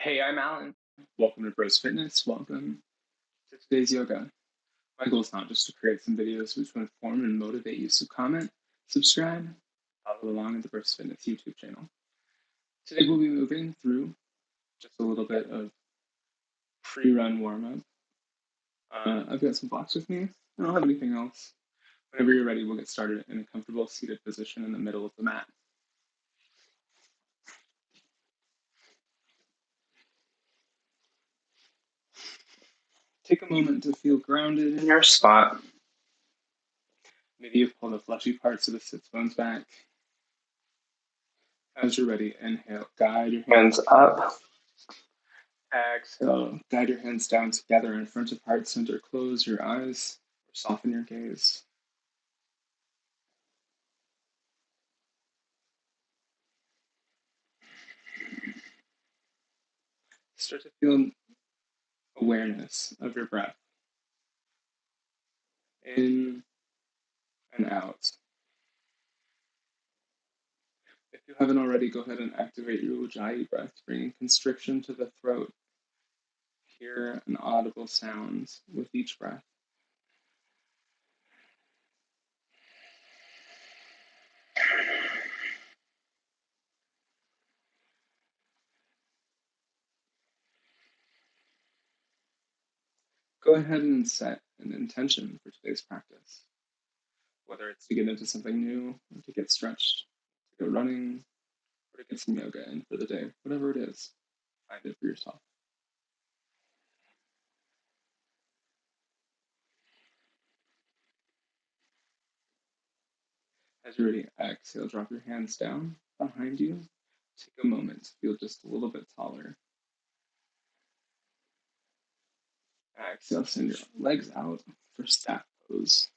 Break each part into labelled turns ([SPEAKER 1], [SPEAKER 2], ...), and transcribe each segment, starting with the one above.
[SPEAKER 1] Hey, I'm Alan. Welcome to Broz Fitness. Welcome to today's yoga. My goal is not just to create some videos which will inform and motivate you, so comment, subscribe, follow along at the Broz Fitness YouTube channel. Today we'll be moving through just a little bit of pre-run warm-up. I've got some blocks with me. I don't have anything else. Whenever you're ready, we'll get started in a comfortable seated position in the middle of the mat. Take a moment to feel grounded in your spot. Maybe you pull the fleshy parts of the sits bones back. As you're ready, inhale, guide your hands up. Exhale, guide your hands down together in front of heart center. Close your eyes or soften your gaze. Start to feel awareness of your breath in and out. If you haven't already, go ahead and activate your Ujjayi breath, bringing constriction to the throat. Hear an audible sound with each breath. Go ahead and set an intention for today's practice. Whether it's to get into something new, or to get stretched, to go running, or to get some yoga in for the day. Whatever it is, find it for yourself. As you're ready, exhale, drop your hands down behind you. Take a moment to feel just a little bit taller. Exhale, send your legs out for staff pose.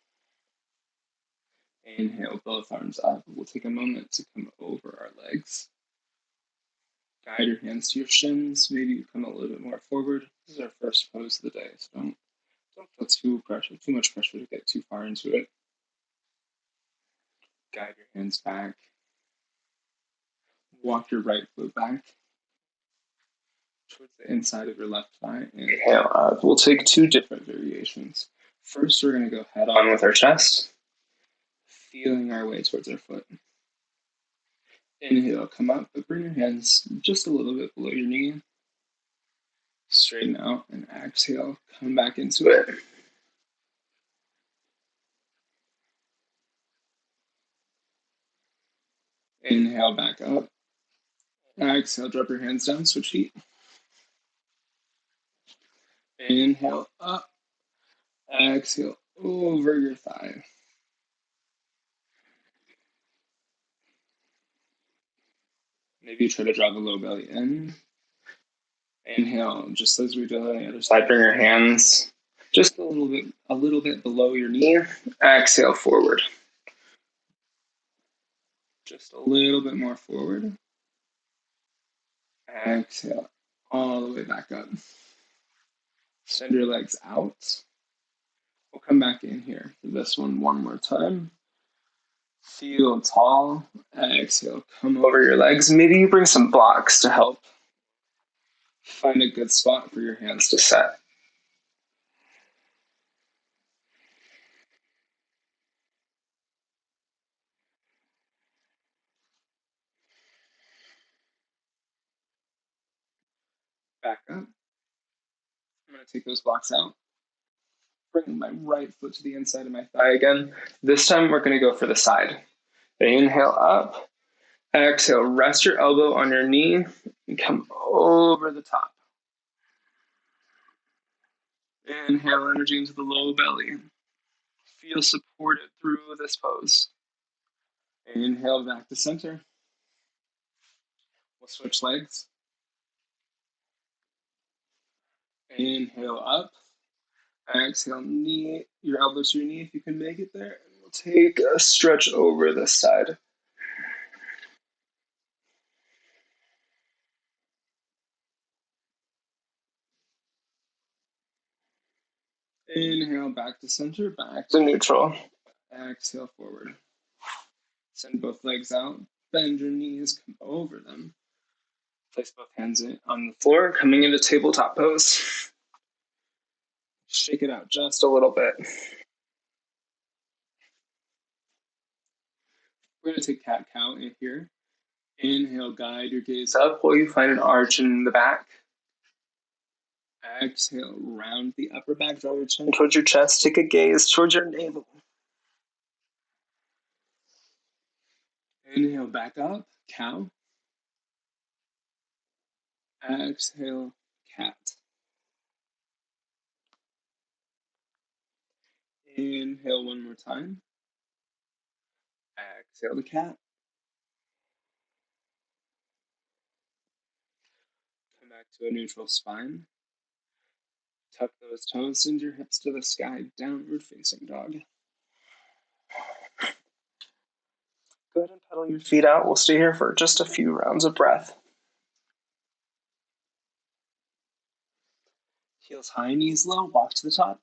[SPEAKER 1] Inhale, both arms up. We'll take a moment to come over our legs. Guide your hands to your shins. Maybe you come a little bit more forward. This is our first pose of the day, so don't feel too much pressure to get too far into it. Guide your hands back. Walk your right foot back towards the inside of your left thigh. Inhale up. We'll take two different variations. First, we're going to go head on with our chest, feeling our way towards our foot. Inhale, come up, but bring your hands just a little bit below your knee. Straighten out and exhale, come back into it. Inhale, back up. Exhale, drop your hands down, switch feet. Inhale, up. Exhale, over your thigh. Maybe try to draw the low belly in. Inhale, just as we did on the other side, bring your hands just a little bit below your knee. Exhale, forward. Just a little bit more forward. Exhale, all the way back up. Send your legs out. We'll come back in here for this one more time. Feel tall. Exhale, come over your legs. Maybe you bring some blocks to help find a good spot for your hands to set. Back up. I'm going to take those blocks out. Bring my right foot to the inside of my thigh again. This time we're going to go for the side. Inhale up. Exhale, rest your elbow on your knee and come over the top. Inhale energy into the low belly. Feel supported through this pose. Inhale back to center. We'll switch legs. Inhale up. Exhale, knee, your elbow to your knee if you can make it there. And we'll take a stretch over this side. Inhale back to center, back to neutral. Exhale forward. Send both legs out. Bend your knees, come over them. Place both hands on the floor, coming into tabletop pose. Shake it out just a little bit. We're going to take cat-cow in here. Inhale, guide your gaze up while you find an arch in the back. Exhale, round the upper back, draw your chin towards your chest, take a gaze towards your navel. Inhale, back up, cow. Exhale, cat. Inhale one more time. Exhale the cat. Come back to a neutral spine. Tuck those toes, send your hips to the sky, downward facing dog. Go ahead and pedal your feet out. We'll stay here for just a few rounds of breath. Heels high, knees low, walk to the top.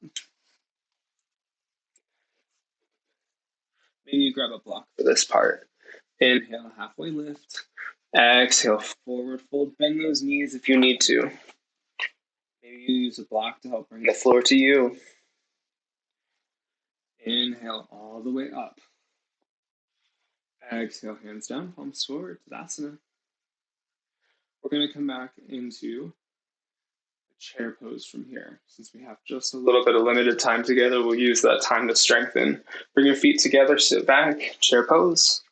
[SPEAKER 1] Maybe you grab a block for this part. Inhale, halfway lift. Exhale, forward fold, bend those knees if you need to. Maybe you use a block to help bring the floor to you. Inhale all the way up. Exhale, hands down, palms forward, Tadasana. We're going to come back into a chair pose from here. Since we have just a little bit of limited time together, we'll use that time to strengthen. Bring your feet together, sit back, chair pose.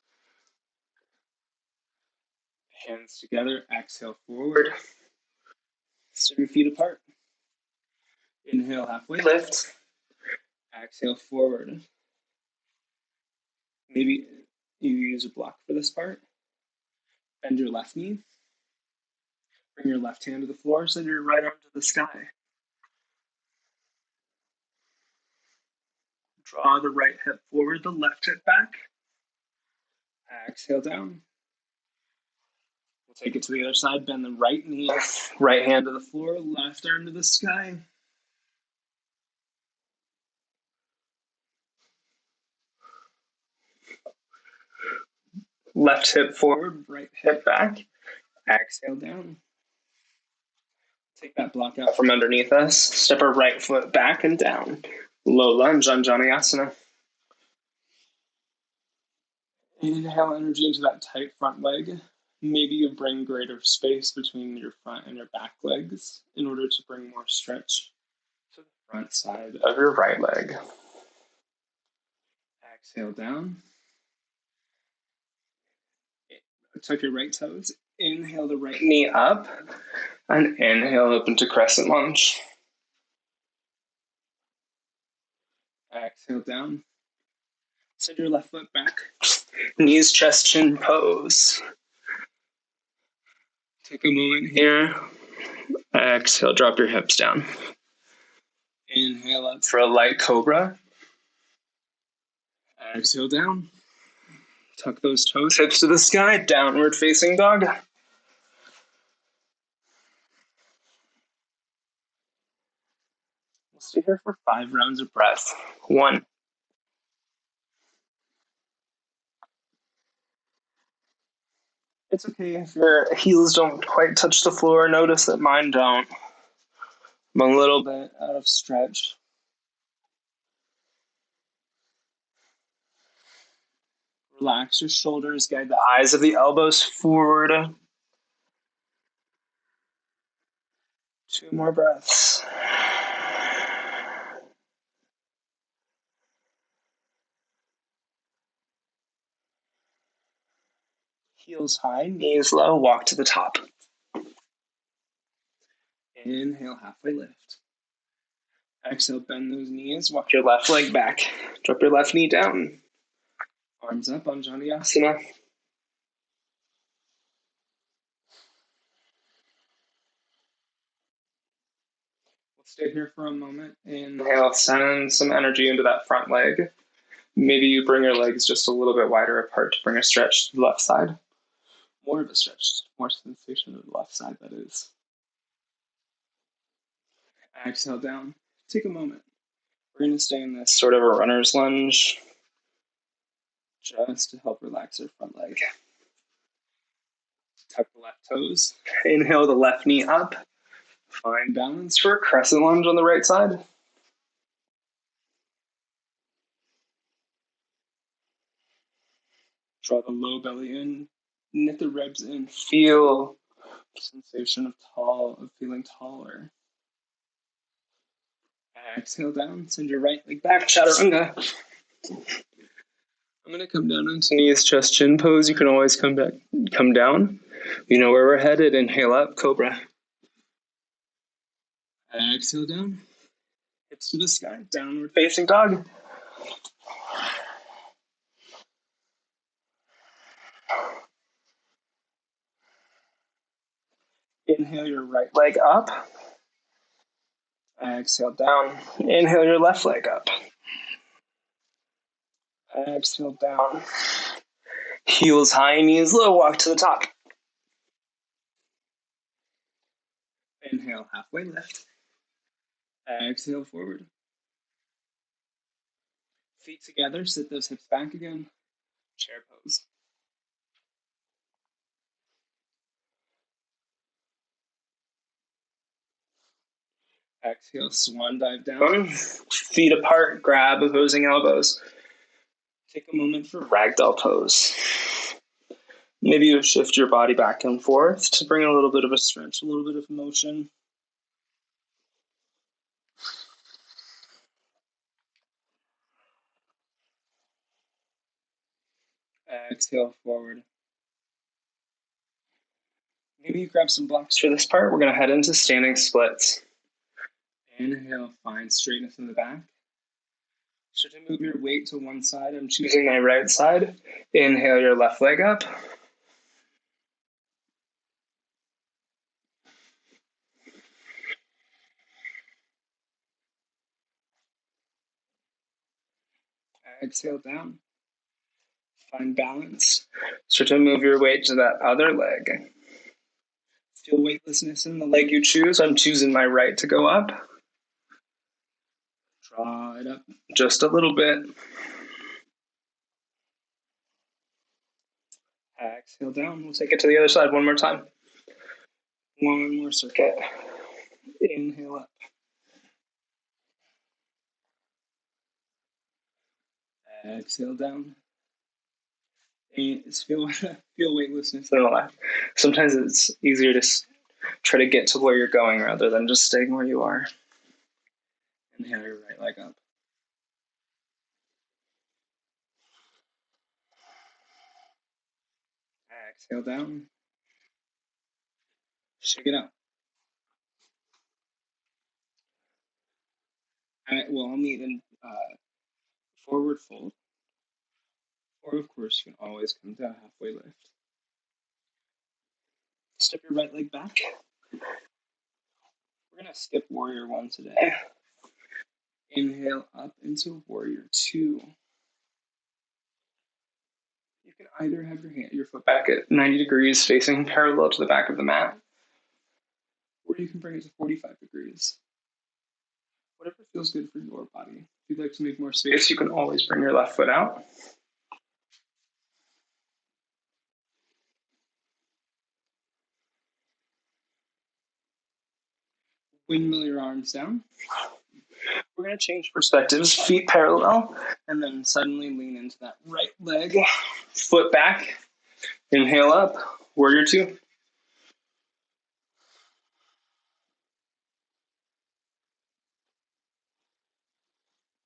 [SPEAKER 1] Hands together, exhale forward. Step your feet apart. Inhale, halfway lift. Exhale forward. Maybe you use a block for this part. Bend your left knee. Bring your left hand to the floor, send your right arm to the sky. Draw the right hip forward, the left hip back. Exhale down. We'll take it to the other side, bend the right knee, right hand to the floor, left arm to the sky. Left hip forward, right hip back. Exhale down. Take that block out from underneath us. Step our right foot back and down. Low lunge, Anjaneyasana. Inhale energy into that tight front leg. Maybe you bring greater space between your front and your back legs in order to bring more stretch to the front side of your right leg. Exhale down. Tuck your right toes. Inhale the right knee up. And inhale open to crescent lunge. Exhale down. Send your left foot back. Knees, chest, chin pose. Take a moment here. Exhale, drop your hips down. Inhale up for a light cobra. Exhale down. Tuck those toes, hips to the sky, downward facing dog. We'll stay here for 5 rounds of breath. 1. It's okay if your heels don't quite touch the floor. Notice that mine don't. I'm a little bit out of stretch. Relax your shoulders, guide the eyes of the elbows forward. 2 more breaths. Heels high, knees low, walk to the top. Inhale, halfway lift. Exhale, bend those knees, walk your left leg back. Drop your left knee down. Arms up, Anjaneyasana. We'll stay here for a moment. Inhale, send some energy into that front leg. Maybe you bring your legs just a little bit wider apart to bring a stretch to the left side. More of a stretch, more sensation to the left side, that is. Exhale down. Take a moment. We're going to stay in this sort of a runner's lunge just to help relax our front leg. Tuck the left toes. Inhale the left knee up. Find balance for a crescent lunge on the right side. Draw the low belly in. Knit the ribs in. Feel the sensation of feeling taller. Exhale down. Send your right leg back. Chaturanga. I'm going to come down onto knees, chest, chin pose. You can always come down. You know where we're headed. Inhale up, cobra. Exhale down. Hips to the sky. Downward facing dog. Inhale your right leg up. Exhale down. Inhale your left leg up. Exhale down. Heels high, knees low. Walk to the top. Inhale, halfway lift. Exhale forward. Feet together, sit those hips back again. Chair pose. Exhale, swan dive down. Feet apart, grab opposing elbows. Take a moment for ragdoll pose. Maybe you shift your body back and forth to bring a little bit of a stretch, a little bit of motion. Exhale forward. Maybe you grab some blocks for this part. We're going to head into standing splits. Inhale, find straightness in the back. Start to move your weight to one side. I'm choosing my right side. Inhale your left leg up. Exhale down. Find balance. Start to move your weight to that other leg. Feel weightlessness in the leg you choose. I'm choosing my right to go up. Draw it up just a little bit. Exhale down. We'll take it to the other side one more time. One more circuit. Inhale up. Exhale down. Feel weightlessness in the left. Sometimes it's easier to try to get to where you're going rather than just staying where you are. Inhale your right leg up. Exhale down. Shake it out. I'll meet in forward fold. Or, of course, you can always come to a halfway lift. Step your right leg back. We're going to skip warrior one today. Inhale up into warrior two. You can either have your foot back at 90 degrees facing parallel to the back of the mat, or you can bring it to 45 degrees. Whatever feels good for your body. If you'd like to make more space, you can always bring your left foot out. Windmill your arms down. We're going to change perspectives, feet parallel, and then suddenly lean into that right leg, foot back. Inhale up, warrior two.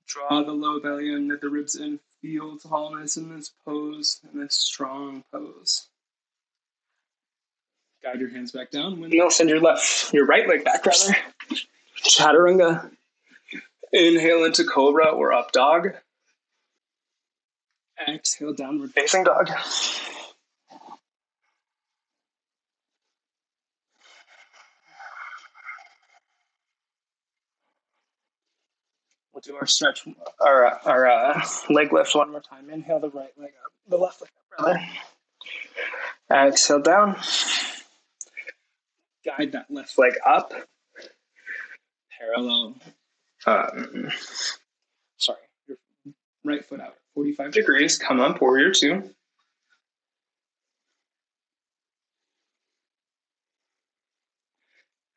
[SPEAKER 1] Draw the low belly in, knit the ribs in, feel tallness in this pose, in this strong pose. Guide your hands back down. Windmill, send your right leg back rather. Chaturanga. Inhale into cobra or up dog. Exhale, downward facing dog. We'll do our stretch, our leg lift one more time. Inhale the right leg up, the left leg up, rather. Exhale down. Guide that left leg up. Parallel. Your right foot out. 45 degrees. Come up, warrior two.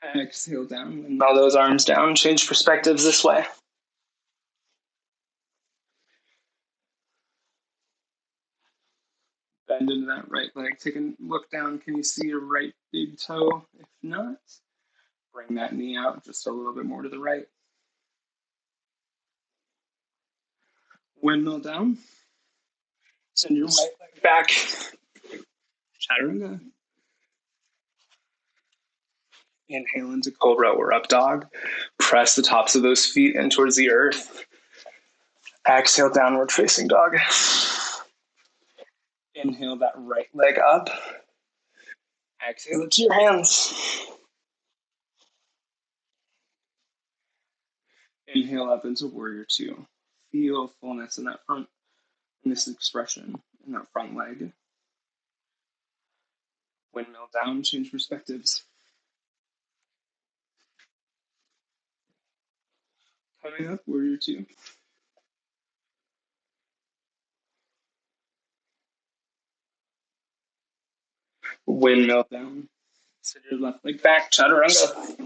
[SPEAKER 1] Exhale down. And bow those arms down. Change perspectives this way. Bend into that right leg. Take a look down. Can you see your right big toe? If not, bring that knee out just a little bit more to the right. Windmill down. Send your right leg back. Chaturanga. Inhale into cobra or up dog. Press the tops of those feet in towards the earth. Exhale, downward facing dog. Inhale that right leg up. Exhale it to your hands. Inhale up into warrior two. Feel fullness in that front, in this expression, in that front leg. Windmill down, change perspectives. Coming up, warrior two. Windmill down. Send your left leg back, chaturanga.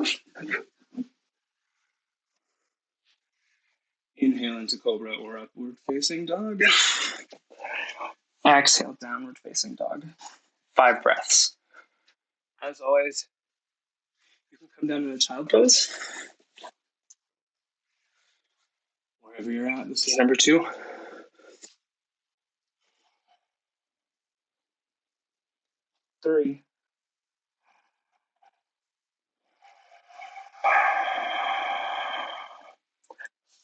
[SPEAKER 1] Inhale into cobra or upward facing dog. Exhale, downward facing dog. 5 breaths. As always, you can come down to a child pose. Wherever you're at, this is number 2. Three.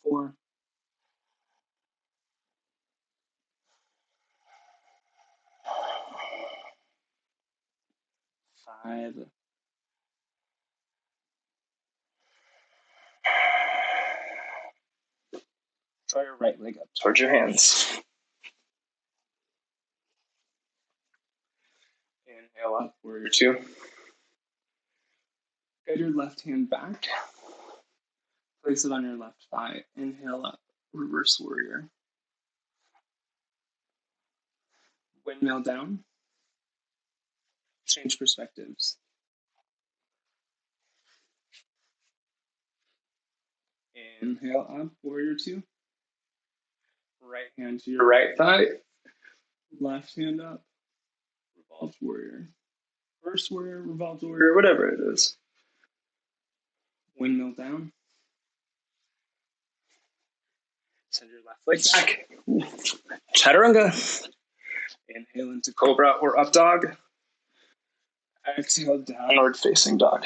[SPEAKER 1] 4. 5. Draw your right leg up towards your hands. Inhale up, warrior 2. Guide your left hand back. Place it on your left thigh. Inhale up, reverse warrior. Windmill down. Change perspectives. Inhale up, warrior 2. Right hand to your right thigh. Left hand up. Revolved warrior. Reverse warrior, revolved warrior, whatever it is. Windmill down. Send your left leg back. Chaturanga. Inhale into cobra or up dog. Exhale, downward facing dog.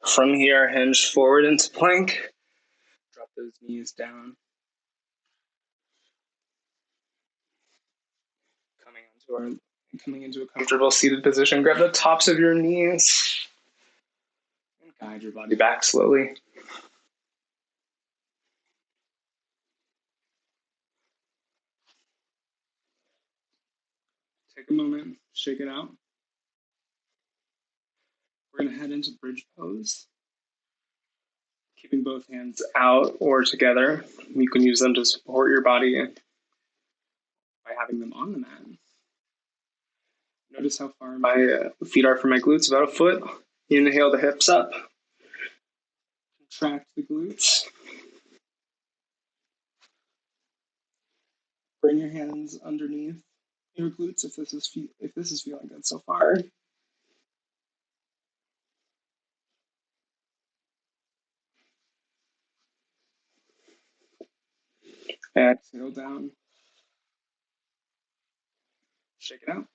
[SPEAKER 1] From here, hinge forward into plank. Drop those knees down. Coming into a comfortable seated position. Grab the tops of your knees and guide your body back slowly. Take a moment, shake it out. We're going to head into bridge pose. Keeping both hands out or together. You can use them to support your body by having them on the mat. Notice how far my feet are from my glutes, about a foot. Inhale the hips up. Contract the glutes. Bring your hands underneath your glutes if this is feeling good so far. Exhale down. Shake it out.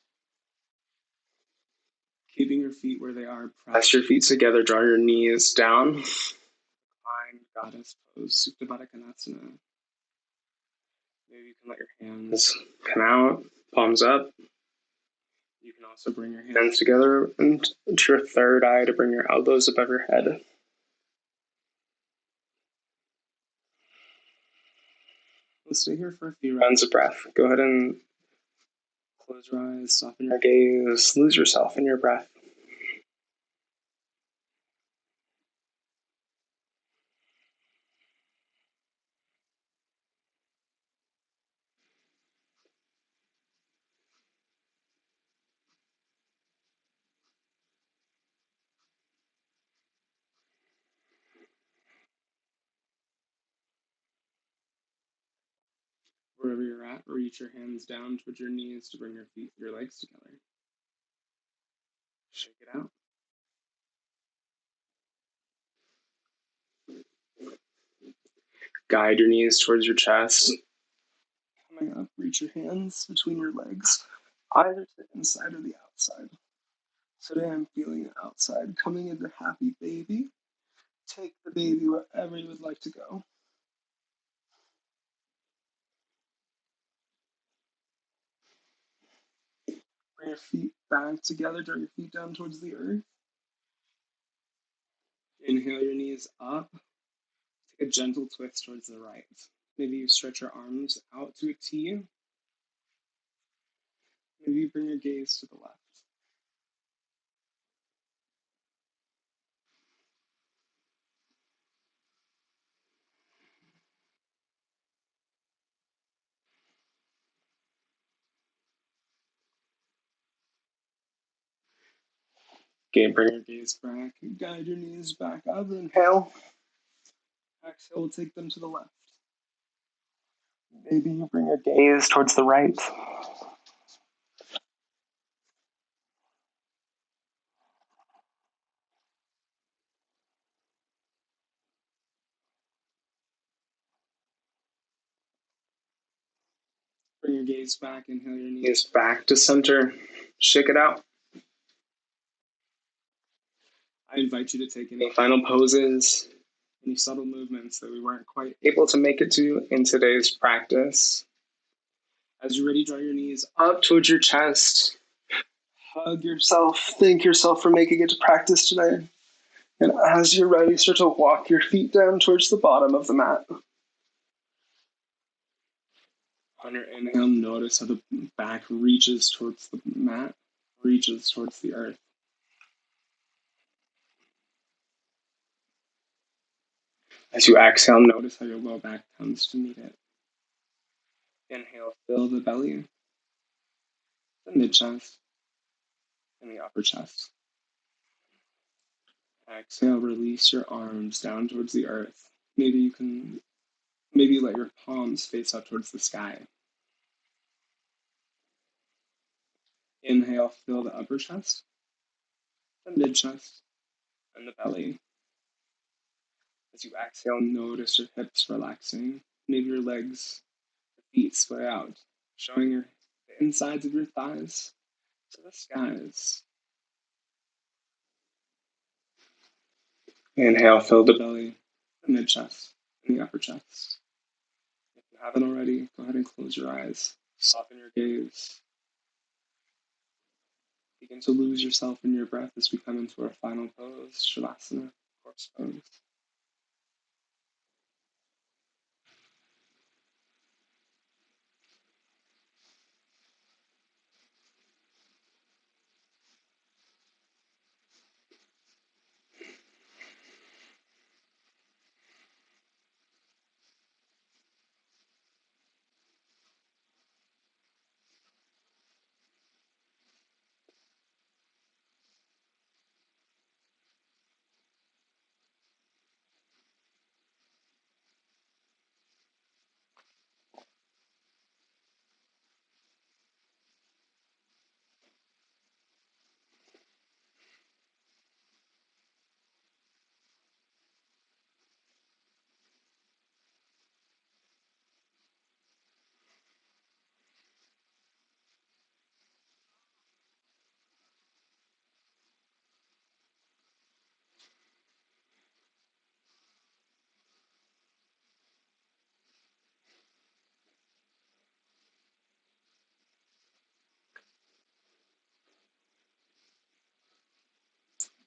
[SPEAKER 1] Keeping your feet where they are. Press your feet together. Draw your knees down. Reclined goddess pose. Supta Baddha Konasana. Maybe you can let your hands come out. Palms up. You can also bring your hands together into your third eye to bring your elbows above your head. Let's stay here for a few rounds of breath. Go ahead and close your eyes, soften your gaze, lose yourself in your breath. Wherever you're at, reach your hands down towards your knees to bring your legs together. Shake it out. Guide your knees towards your chest. Coming up, reach your hands between your legs, either to the inside or the outside. So today I'm feeling the outside, coming into happy baby. Take the baby wherever you would like to go. Bring your feet back together, draw your feet down towards the earth. Inhale your knees up. Take a gentle twist towards the right. Maybe you stretch your arms out to a T. Maybe you bring your gaze to the left. Okay, bring your gaze back. Guide your knees back up. Inhale. Exhale, we'll take them to the left. Maybe you bring your gaze towards the right. Bring your gaze back. Inhale your knees back to center. Shake it out. I invite you to take any final poses, any subtle movements that we weren't quite able to make it to in today's practice. As you're ready, draw your knees up towards your chest. Hug yourself. Thank yourself for making it to practice today. And as you're ready, start to walk your feet down towards the bottom of the mat. On your inhale, notice how the back reaches towards the mat, reaches towards the earth. As you exhale, notice how your low back comes to meet it. Inhale, fill the belly, the mid chest, and the upper chest. Exhale, release your arms down towards the earth. Maybe let your palms face up towards the sky. Inhale, fill the upper chest, the mid chest, and the belly. As you exhale, notice your hips relaxing. Maybe your legs, the feet splay out, showing the insides of your thighs to the skies. Inhale, fill the belly, the mid chest, and the upper chest. If you haven't already, go ahead and close your eyes. Soften your gaze. Begin to lose yourself in your breath as we come into our final pose, Shavasana, corpse pose.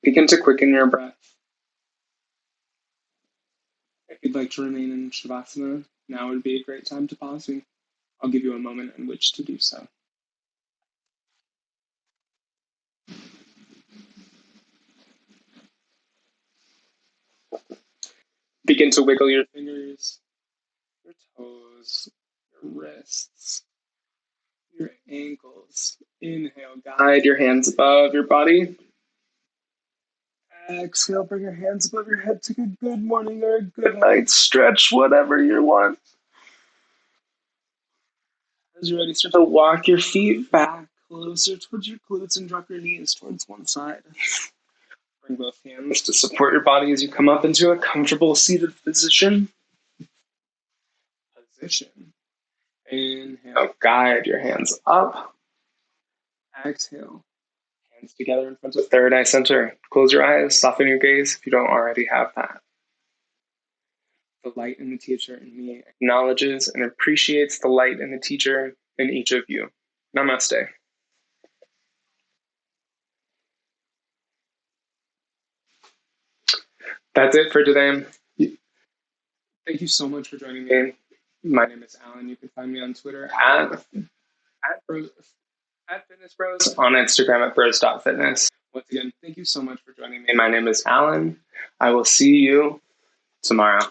[SPEAKER 1] Begin to quicken your breath. If you'd like to remain in Shavasana, now would be a great time to pause me. I'll give you a moment in which to do so. Begin to wiggle your fingers, your toes, your wrists, your ankles. Inhale, guide your hands above your body. Exhale, bring your hands above your head. Take a good morning or a good night stretch, whatever you want. As you're ready, start to walk your feet back closer towards your glutes and drop your knees towards one side. Bring both hands to support your body as you come up into a comfortable seated position. Inhale, guide your hands up. Exhale, hands together in front of third eye center. Close your eyes, soften your gaze if you don't already have that. The light in the teacher in me acknowledges and appreciates the light in the teacher in each of you. Namaste. That's it for today. Thank you so much for joining me. My name is Alan. You can find me on Twitter at Fitness Broz, on Instagram at broz.fitness. Once again, thank you so much for joining me. My name is Alan. I will see you tomorrow.